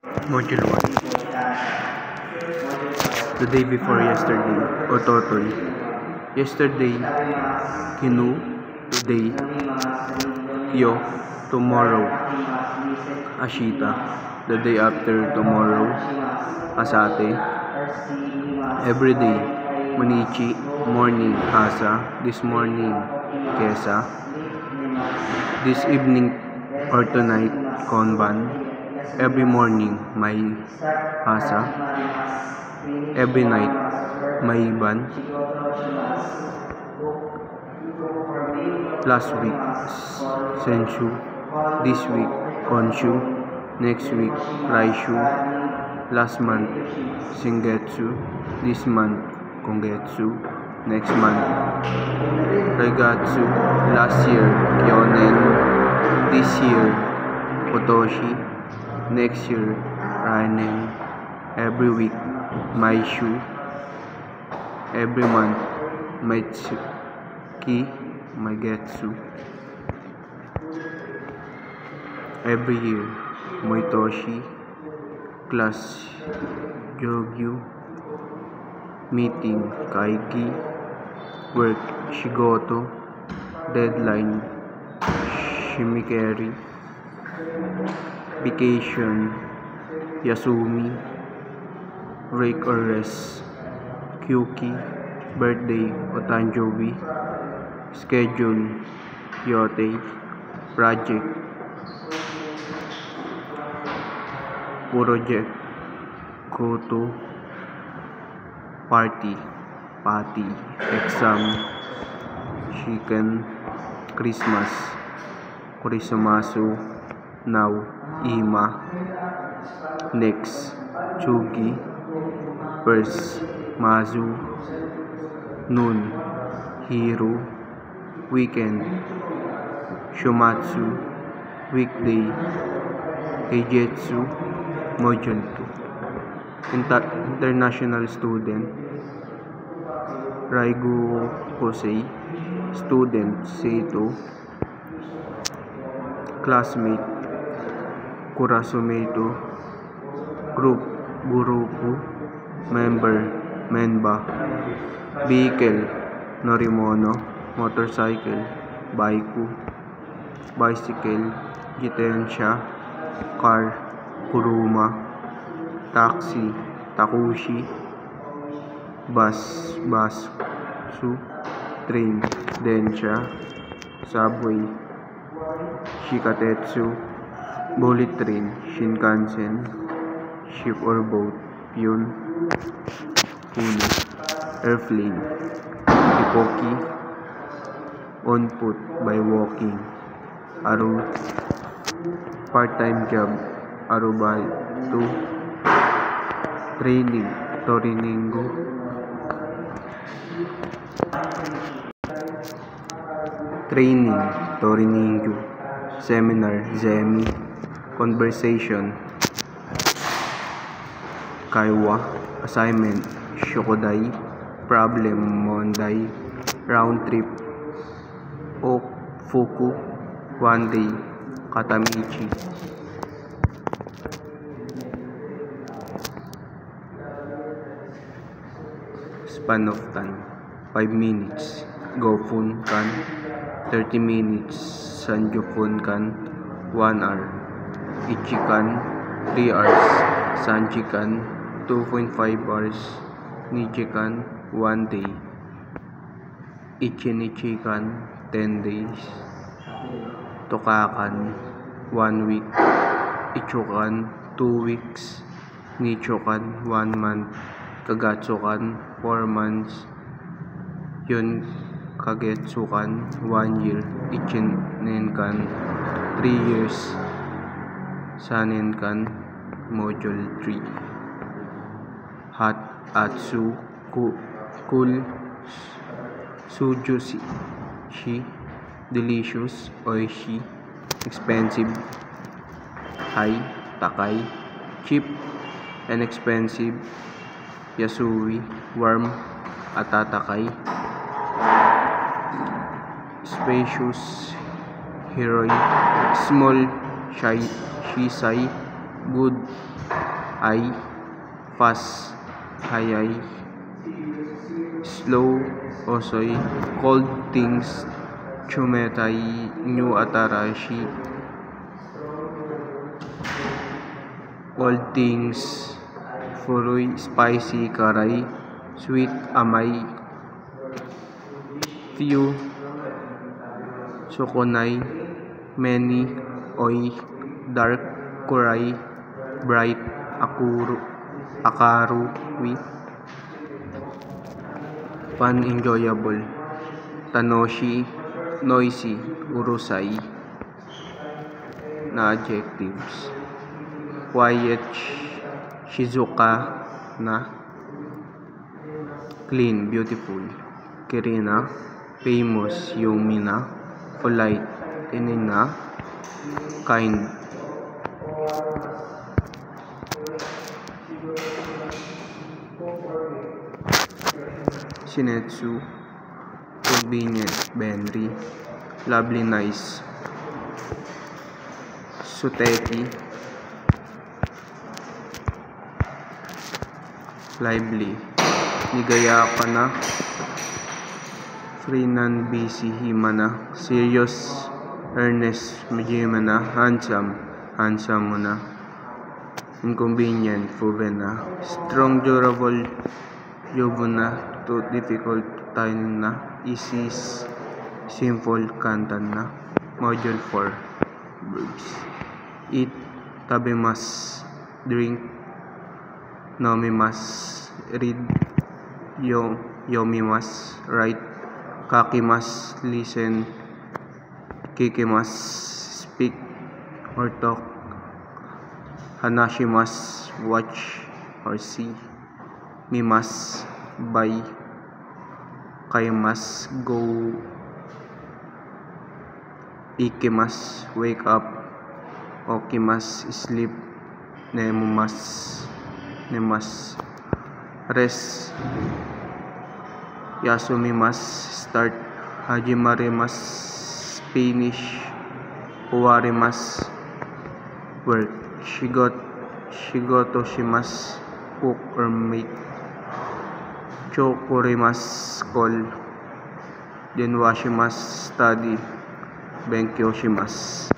Module 1. The day before yesterday, o Totoy. Yesterday, Kinu. Today, Kyo. Tomorrow, Ashita. The day after tomorrow, Asate. Every day, Manichi. Morning, Asa. This morning, Kesa. This evening or tonight, Konban. Every morning, May Asa. Every night, Maiban. Last week, Senshu. This week, Konshu. Next week, Raishu. Last month, Shingetsu. This month, Kongetsu. Next month, Raigatsu. Last year, Kyonen. This year, Kotoshi. Next year, Rainen. Every week, Maishu. Every month, Maitsuki. Maigetsu. Every year, Moitoshi. Class, Jogyu. Meeting, Kaiki. Work, Shigoto. Deadline, Shimikeri. Vacation, Yasumi. Break or rest, Kyuki. Birthday o Tanjobi. Schedule, Yote. Project, Project Koto. Party, Pati. Exam, Chicken. Christmas, Kurisomasu. Now, Ima. Next, Chugi. First, Mazu. Noon, Hiro. Weekend, Shumatsu. Weekday, Heijetsu. Module 2. International student, Raigo Kosei. Student, Seito. Classmate, Kurasumeto. Group, Gurupu. Member, Menba. Vehicle, Norimono. Motorcycle, Baiku. Bicycle, Jitensha. Car, Kuruma. Taxi, Takushi. Bus, Basu. Train, Densha. Subway, Shikatetsu. Bullet train, Shinkansen. Ship or boat, Yun. Uno. Airplane, Hikoki. On foot by walking, Aru. Part-time job, Arubatu. Training, Toriningo. Training, Toriningo. Seminar, Zemi. Conversation, Kaiwa. Assignment, Shokodai. Problem, Mondai. Round trip, Fuku. One day, Katamichi. Span of time, 5 minutes. Gofun-kan, 30 minutes. Sanjofun-kan, 1 hour. Ichikan, 3 hours. Sanjikan, 2.5 hours. Nichikan, 1 day. Ichinichikan, 10 days. Tokakan, 1 week. Ichukan, 2 weeks. Nichokan, 1 month. Kagatsukan, 4 months. Yun Kagetsukan, 1 year. Ichinenkan, 3 years. Sanenkan, Module 3. Hot, Atsu. Cool, Sujushi. Delicious, Oishi. Expensive, High, Takai. Cheap and expensive, Yasui. Warm, Atatakai. Spacious, Hiroi. Small, Shisai. Good, I, fast, hayay, slow, osoy, cold things, chumetay, new atarashi, old things, furuy, spicy, karay, sweet, amay, few, sukunay, many, oy, dark, kuray, bright, akaru, fun, enjoyable, tanoshi, noisy, urusai na adjectives, quiet, shizuka na, clean, beautiful, kirina, famous, yumi na, polite, tinin na, kind. Shinetsu, convenient, Benry, lovely, nice, Suteki, lively, Nigaya ka na, Frinan, busy, himana, serious, earnest, majima na, handsome mo na, inconvenient, proven na, strong, durable, na, too difficult, tiny na, easy, simple, kantan na, module 4, verbs, eat, tabimas, drink, nomimas, read, yomimas, write, kakimas, listen, kikimas, speak or talk, hanashimas, watch or see, mimas, buy, kaimas, go, ikimas, wake up, okimas, sleep, nemas, rest, yasumimas, start, hajimarimas, finish, uwarimas, work, shigotoshimas, cook or make, chokurimas, call, denwashimas, study, benkyoshimasu.